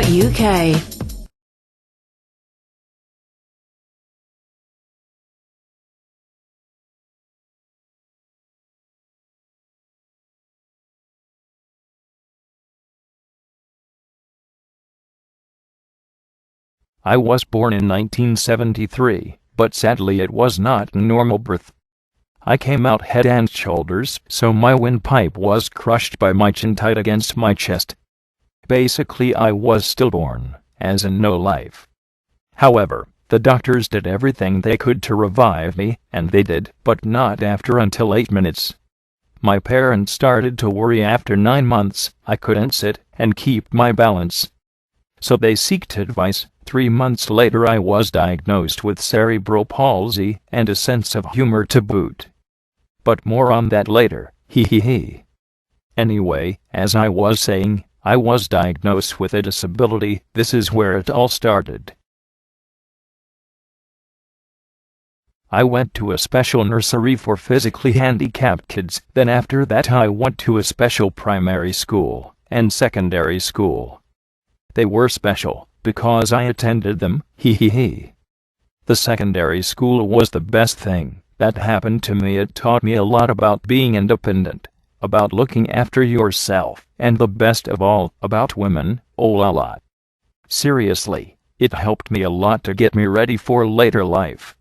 I was born in 1973, but sadly it was not a normal birth. I came out head and shoulders, so my windpipe was crushed by my chin tight against my chest. Basically I was stillborn, as in no life. However, the doctors did everything they could to revive me, and they did, but not after until 8 minutes. My parents started to worry after 9 months. I couldn't sit and keep my balance. So they sought advice. 3 months later I was diagnosed with cerebral palsy and a sense of humor to boot. But more on that later, hee. Anyway, as I was saying, I was diagnosed with a disability. This is where it all started. I went to a special nursery for physically handicapped kids. Then after that I went to a special primary school and secondary school. They were special because I attended them, hee. The secondary school was the best thing that happened to me. It taught me a lot about being independent, about looking after yourself, and the best of all, about women. Oh a lot. Seriously, it helped me a lot to get me ready for later life.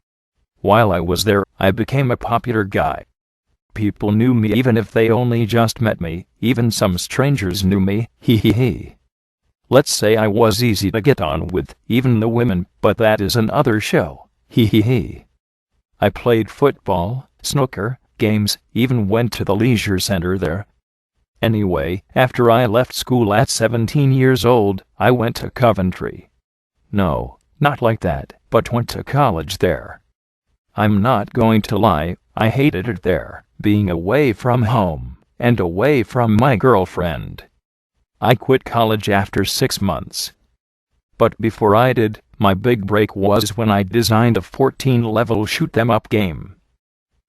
While I was there, I became a popular guy. People knew me even if they only just met me. Even some strangers knew me, hee. Let's say I was easy to get on with, even the women, but that is another show, hee. I played football, snooker, games, even went to the leisure center there. Anyway, after I left school at 17 years old, I went to Coventry. No, not like that, but went to college there. I'm not going to lie, I hated it there, being away from home, and away from my girlfriend. I quit college after 6 months. But before I did, my big break was when I designed a 14-level shoot-'em-up game.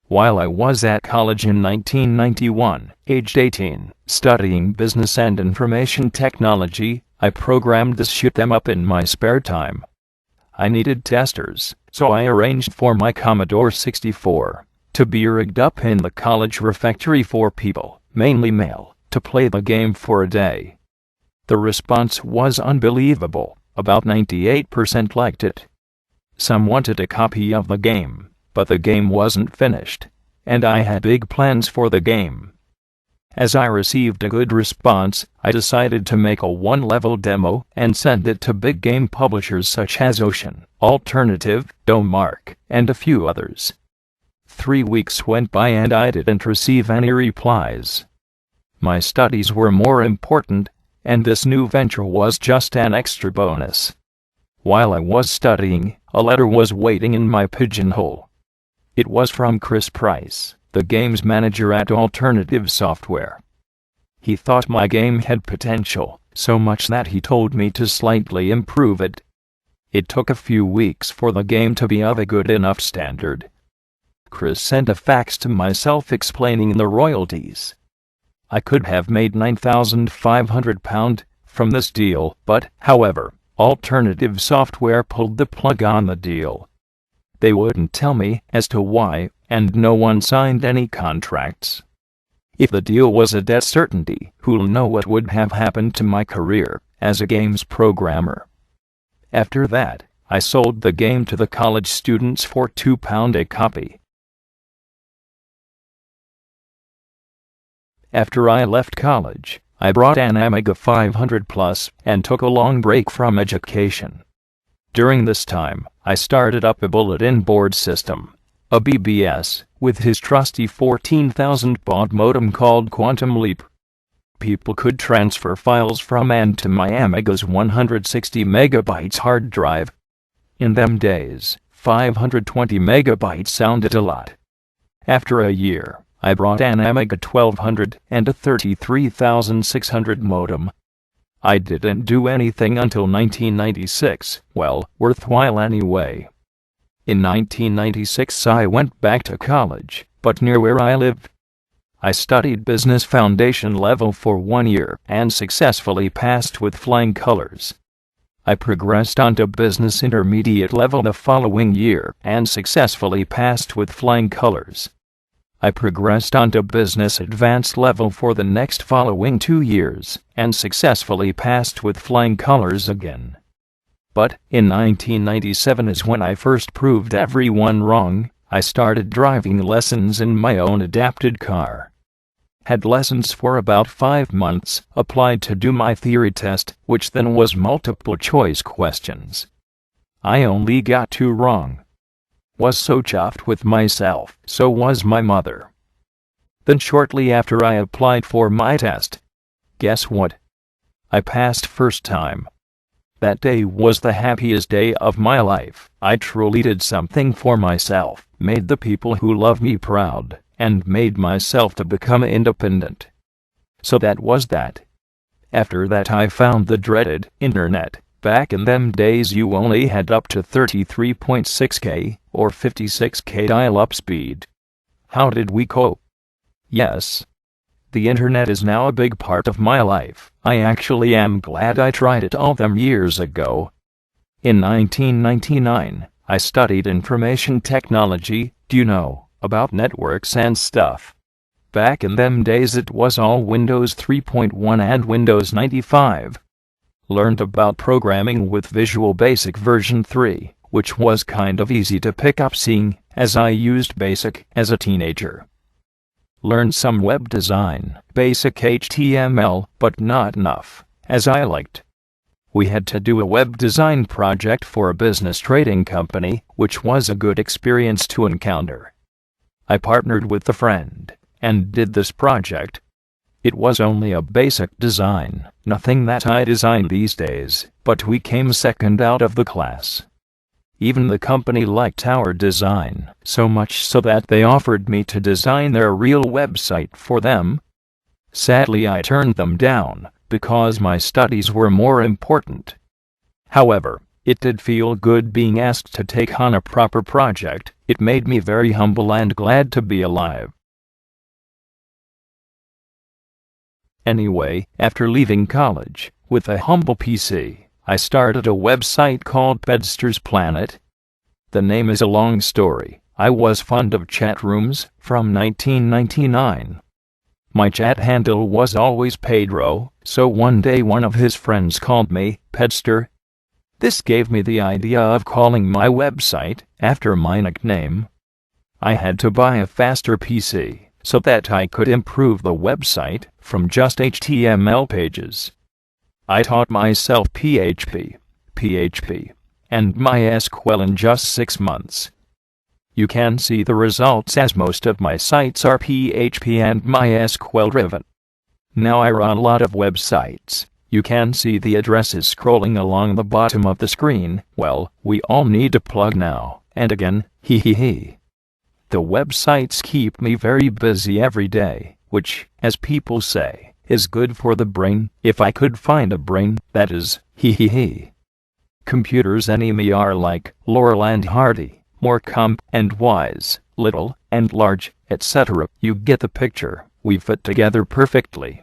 While I was at college in 1991, aged 18, studying business and information technology, I programmed this shoot-'em-up in my spare time. I needed testers, so I arranged for my Commodore 64 to be rigged up in the college refectory for people, mainly male, to play the game for a day. The response was unbelievable. About 98% liked it. Some wanted a copy of the game, but the game wasn't finished, and I had big plans for the game. As I received a good response, I decided to make a 1-level demo and send it to big game publishers such as Ocean, Alternative, Domark, and a few others. 3 weeks went by and I didn't receive any replies. My studies were more important, and this new venture was just an extra bonus. While I was studying, a letter was waiting in my pigeonhole. It was from Chris Price, the games manager at Alternative Software. He thought my game had potential, so much that he told me to slightly improve it. It took a few weeks for the game to be of a good enough standard. Chris sent a fax to myself explaining the royalties. I could have made £9,500 from this deal, but, however, Alternative Software pulled the plug on the deal. They wouldn't tell me as to why, and no one signed any contracts. If the deal was a dead certainty, who'll know what would have happened to my career as a games programmer. After that, I sold the game to the college students for £2 a copy. After I left college, I bought an Amiga 500 Plus and took a long break from education. During this time, I started up a bulletin board system, a BBS, with his trusty 14,000 baud modem called Quantum Leap. People could transfer files from and to my Amiga's 160 megabytes hard drive. In them days, 520 megabytes sounded a lot. After a year, I brought an Amiga 1200 and a 33,600 modem. I didn't do anything until 1996, well, worthwhile anyway. In 1996 I went back to college, but near where I lived. I studied business foundation level for 1 year and successfully passed with flying colors. I progressed onto business intermediate level the following year and successfully passed with flying colors. I progressed onto business advanced level for the next following 2 years and successfully passed with flying colors again. But in 1997 is when I first proved everyone wrong. I started driving lessons in my own adapted car. Had lessons for about 5 months, applied to do my theory test, which then was multiple choice questions. I only got 2 wrong. Was so chuffed with myself, so was my mother. Then shortly after I applied for my test, guess what? I passed first time. That day was the happiest day of my life. I truly did something for myself, made the people who love me proud, and made myself to become independent. So that was that. After that I found the dreaded internet. Back in them days you only had up to 33.6K or 56K dial-up speed. How did we cope? Yes. The internet is now a big part of my life. I actually am glad I tried it all them years ago. In 1999, I studied information technology. Do you know about networks and stuff? Back in them days it was all Windows 3.1 and Windows 95. Learned about programming with Visual Basic version 3, which was kind of easy to pick up seeing as I used Basic as a teenager. Learned some web design, basic HTML, but not enough, as I liked. We had to do a web design project for a business trading company, which was a good experience to encounter. I partnered with a friend and did this project. It was only a basic design, nothing that I design these days, but we came second out of the class. Even the company liked our design, so much so that they offered me to design their real website for them. Sadly, I turned them down, because my studies were more important. However, it did feel good being asked to take on a proper project. It made me very humble and glad to be alive. Anyway, after leaving college, with a humble PC, I started a website called Pedster's Planet. The name is a long story. I was fond of chat rooms from 1999. My chat handle was always Pedro, so one day one of his friends called me Pedster. This gave me the idea of calling my website after my nickname. I had to buy a faster PC so that I could improve the website from just HTML pages. I taught myself PHP, and MySQL in just 6 months. You can see the results as most of my sites are PHP and MySQL driven. Now I run a lot of websites. You can see the addresses scrolling along the bottom of the screen. Well, we all need a plug now and again, hee. The websites keep me very busy every day, which, as people say, is good for the brain, if I could find a brain, that is, hee. Computers enemy are like Laurel and Hardy, more and wise, little and large, etc. You get the picture. We fit together perfectly.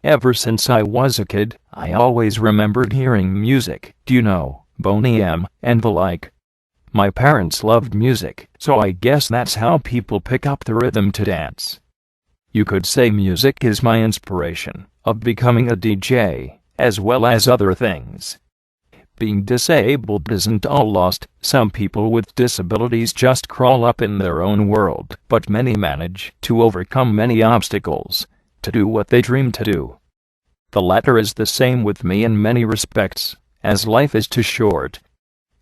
Ever since I was a kid, I always remembered hearing music. Do you know? Boney M, and the like. My parents loved music, so I guess that's how people pick up the rhythm to dance. You could say music is my inspiration of becoming a DJ, as well as other things. Being disabled isn't all lost. Some people with disabilities just crawl up in their own world, but many manage to overcome many obstacles to do what they dream to do. The latter is the same with me in many respects, as life is too short.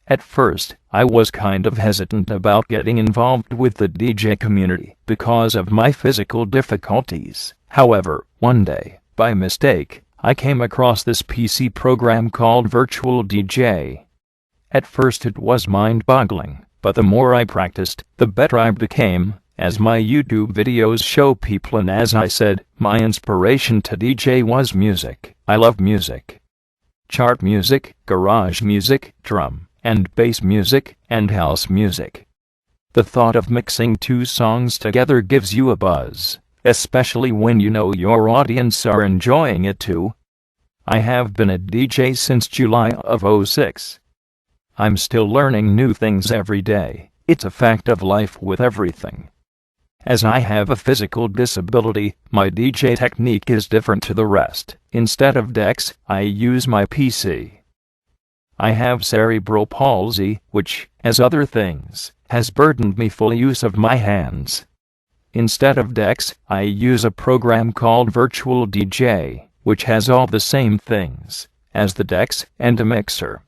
At first, I was kind of hesitant about getting involved with the DJ community because of my physical difficulties. However, one day, by mistake, I came across this PC program called Virtual DJ. At first it was mind-boggling, but the more I practiced, the better I became, as my YouTube videos show people, and as I said, my inspiration to DJ was music. I love music. Chart music, garage music, drum and bass music, and house music. The thought of mixing 2 songs together gives you a buzz. especially when you know your audience are enjoying it too. I have been a DJ since July of '06. I'm still learning new things every day. It's a fact of life with everything. As I have a physical disability, my DJ technique is different to the rest. Instead of decks, I use my PC. I have cerebral palsy, which, as other things, has burdened me full use of my hands. Instead of decks, I use a program called Virtual DJ, which has all the same things as the decks and a mixer.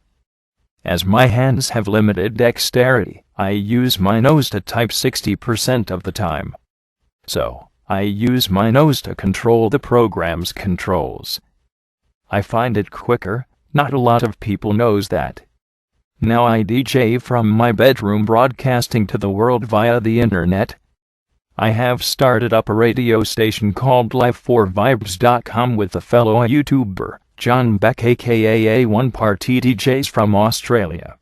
As my hands have limited dexterity, I use my nose to type 60% of the time. So, I use my nose to control the program's controls. I find it quicker. Not a lot of people knows that. Now I DJ from my bedroom, broadcasting to the world via the internet. I have started up a radio station called Live4Vibes.com with a fellow YouTuber, John Beck aka One Party DJs from Australia.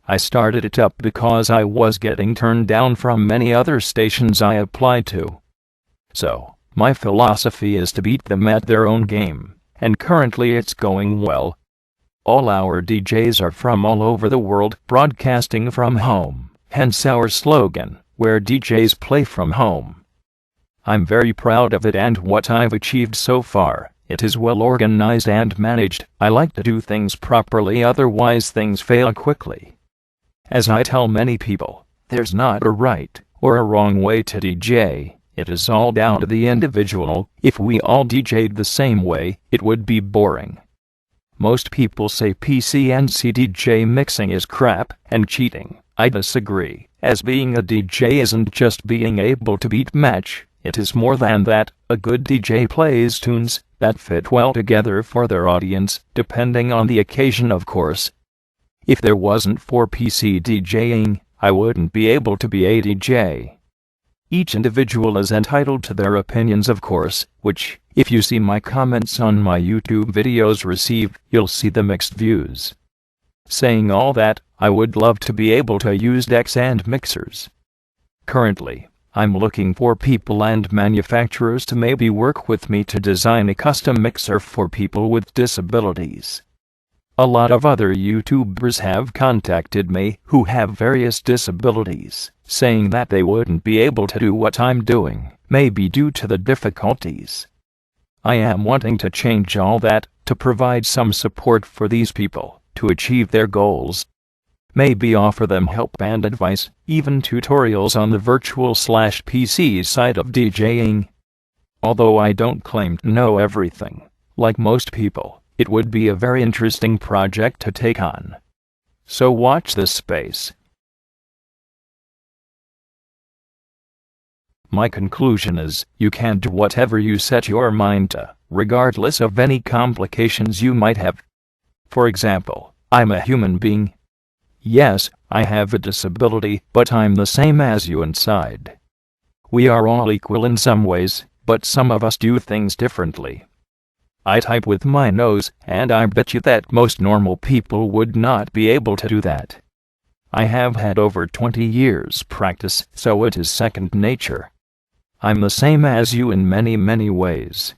I started it up because I was getting turned down from many other stations I applied to. So, my philosophy is to beat them at their own game, and currently it's going well. All our DJs are from all over the world, broadcasting from home, hence our slogan, where DJs play from home. I'm very proud of it and what I've achieved so far. It is well organized and managed. I like to do things properly, otherwise things fail quickly. As I tell many people, there's not a right or a wrong way to DJ. It is all down to the individual. If we all DJ'd the same way, it would be boring. Most people say PC and CDJ mixing is crap and cheating. I disagree, as being a DJ isn't just being able to beat match. It is more than that. A good DJ plays tunes that fit well together for their audience, depending on the occasion, of course. If there wasn't for PC DJing, I wouldn't be able to be a DJ. Each individual is entitled to their opinions, of course, which, if you see my comments on my YouTube videos received, you'll see the mixed views. Saying all that, I would love to be able to use decks and mixers. Currently, I'm looking for people and manufacturers to maybe work with me to design a custom mixer for people with disabilities. A lot of other YouTubers have contacted me who have various disabilities, saying that they wouldn't be able to do what I'm doing, maybe due to the difficulties. I am wanting to change all that, to provide some support for these people, to achieve their goals. Maybe offer them help and advice, even tutorials on the virtual/PC side of DJing. Although I don't claim to know everything, like most people, it would be a very interesting project to take on. So watch this space. My conclusion is, you can do whatever you set your mind to, regardless of any complications you might have. For example, I'm a human being. Yes, I have a disability, but I'm the same as you inside. We are all equal in some ways, but some of us do things differently. I type with my nose, and I bet you that most normal people would not be able to do that. I have had over 20 years practice, so it is second nature. I'm the same as you in many ways.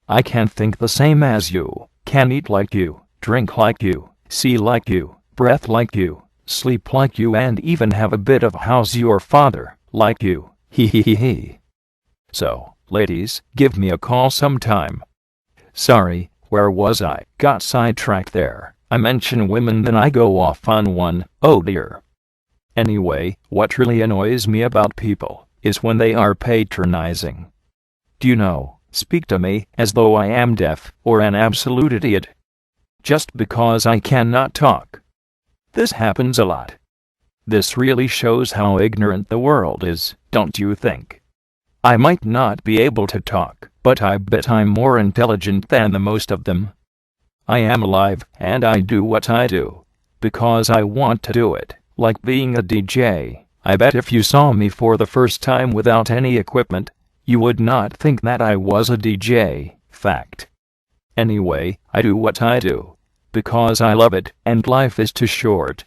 I can think the same as you, can eat like you, drink like you, see like you, breath like you, sleep like you, and even have a bit of how's your father, like you, he. So, ladies, give me a call sometime. Sorry, where was I? Got sidetracked there. I mention women then I go off on one, oh dear. Anyway, what really annoys me about people is when they are patronizing. Do you know, speak to me as though I am deaf or an absolute idiot. Just because I cannot talk. This happens a lot. This really shows how ignorant the world is, don't you think? I might not be able to talk, but I bet I'm more intelligent than the most of them. I am alive, and I do what I do, because I want to do it, like being a DJ. I bet if you saw me for the first time without any equipment, you would not think that I was a DJ, fact. Anyway, I do what I do, because I love it, and life is too short.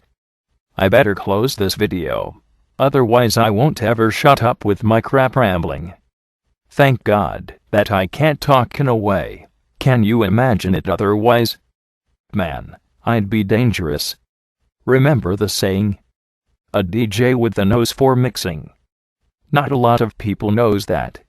I better close this video. Otherwise I won't ever shut up with my crap rambling. Thank God that I can't talk in a way. Can you imagine it otherwise? Man, I'd be dangerous. Remember the saying? A DJ with the nose for mixing. Not a lot of people knows that.